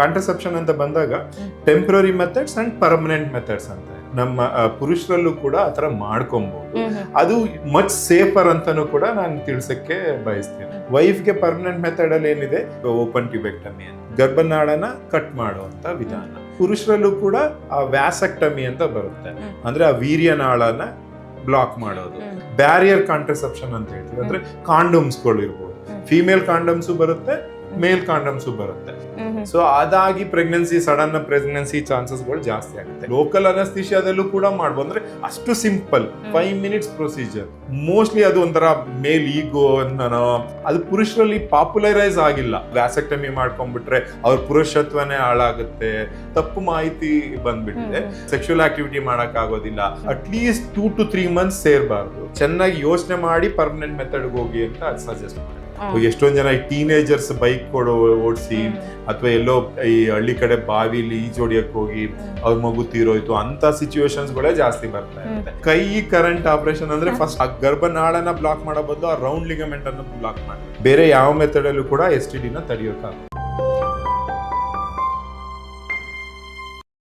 Contraception ಅಂತ ಬಂದಾಗ temporary methods and permanent methods ಅಂತ ನಮ್ಮ ಪುರುಷರಲ್ಲೂ ಕೂಡ ಆತರ ಮಾಡ್ಕೊಬಹುದು. ಅದು ಮಚ್ ಸೇಫರ್ ಅಂತಾನು ಕೂಡ ನಾನು ತಿಳ್ಸಕ್ಕೆ ಬಯಸ್ತೇನೆ. ವೈಫ್ಗೆ ಪರ್ಮನೆಂಟ್ ಮೆಥಡ್ ಅಲ್ಲಿ ಏನಿದೆ, ಓಪನ್ ಟ್ಯೂಬೆಕ್ಟಮಿ ಅಂತ ಗರ್ಭನಾಳನ ಕಟ್ ಮಾಡುವಂತ ವಿಧಾನ. ಪುರುಷರಲ್ಲೂ ಕೂಡ ಆ ವ್ಯಾಸೆಕ್ಟಮಿ ಅಂತ ಬರುತ್ತೆ, ಅಂದ್ರೆ ಆ ವೀರ್ಯನಾಳನ ಬ್ಲಾಕ್ ಮಾಡೋದು. ಬ್ಯಾರಿಯರ್ ಕಾಂಟ್ರಸೆಪ್ಷನ್ ಅಂತ ಹೇಳ್ತೀವಿ, ಅಂದ್ರೆ ಕಾಂಡೋಮ್ಸ್ಗಳು ಇರ್ಬೋದು. ಫಿಮೇಲ್ ಕಾಂಡಮ್ಸು ಬರುತ್ತೆ, ಮೇಲ್ ಕಾಂಡಮ್ಸು ಬರುತ್ತೆ. ಸೊ ಅದಾಗಿ ಸಡನ್ ಪ್ರೆಗ್ನೆನ್ಸಿ ಚಾನ್ಸಸ್ಗಳು ಜಾಸ್ತಿ ಆಗುತ್ತೆ. ಲೋಕಲ್ ಅನಸ್ಥಿಷಿಯಾದಲ್ಲೂ ಕೂಡ ಮಾಡ್ಬೋದು, ಅಂದ್ರೆ ಅಷ್ಟು ಸಿಂಪಲ್ 5 minutes ಪ್ರೊಸೀಜರ್. ಮೋಸ್ಟ್ಲಿ ಅದು ಒಂಥರ ಮೇಲ್ ಈಗೋ ಅದು ಪುರುಷರಲ್ಲಿ ಪಾಪ್ಯುಲರೈಸ್ ಆಗಿಲ್ಲ. ವ್ಯಾಸೆಕ್ಟಮಿ ಮಾಡ್ಕೊಂಡ್ಬಿಟ್ರೆ ಅವ್ರ ಪುರುಷತ್ವನೇ ಹಾಳಾಗುತ್ತೆ, ತಪ್ಪು ಮಾಹಿತಿ ಬಂದ್ಬಿಟ್ಟಿದೆ. ಸೆಕ್ಷುವಲ್ ಆಕ್ಟಿವಿಟಿ ಮಾಡಕ್ ಆಗೋದಿಲ್ಲ. At least 2 to 3 months ಸೇರ್ಬಾರ್ದು. ಚೆನ್ನಾಗಿ ಯೋಚನೆ ಮಾಡಿ ಪರ್ಮನೆಂಟ್ ಮೆಥಡ್ ಹೋಗಿ ಅಂತ ಸಜೆಸ್ಟ್ ಮಾಡಿ. ಎಷ್ಟೊಂದ್ ಜನ ಈ ಟೀನೇಜರ್ಸ್ ಬೈಕ್ ಓಡಿಸಿ ಅಥವಾ ಎಲ್ಲೋ ಈ ಹಳ್ಳಿ ಕಡೆ ಬಾವಿಲಿ ಈಜೋಡಿಯಕ್ ಹೋಗಿ ಅವ್ರ ಮಗು ತೀರೋಯ್ತು ಅಂತ ಸಿಚುವೇಶನ್ಸ್ ಗಳೇ ಜಾಸ್ತಿ ಬರ್ತಾ ಇರುತ್ತೆ. ಕೈ ಕರೆಂಟ್ ಆಪರೇಷನ್ ಅಂದ್ರೆ ಫಸ್ಟ್ ಆ ಗರ್ಭನಾಳನ ಬ್ಲಾಕ್ ಮಾಡೋ ಬದಲು ಆ ರೌಂಡ್ ಲಿಗಮೆಂಟ್ ಅನ್ನು ಬ್ಲಾಕ್ ಮಾಡಿ ಬೇರೆ ಯಾವ ಮೆಥಡ್ ಅಲ್ಲೂ ಕೂಡ STD ನ ತಡೆಯೋಕ್ಕಾಗುತ್ತೆ.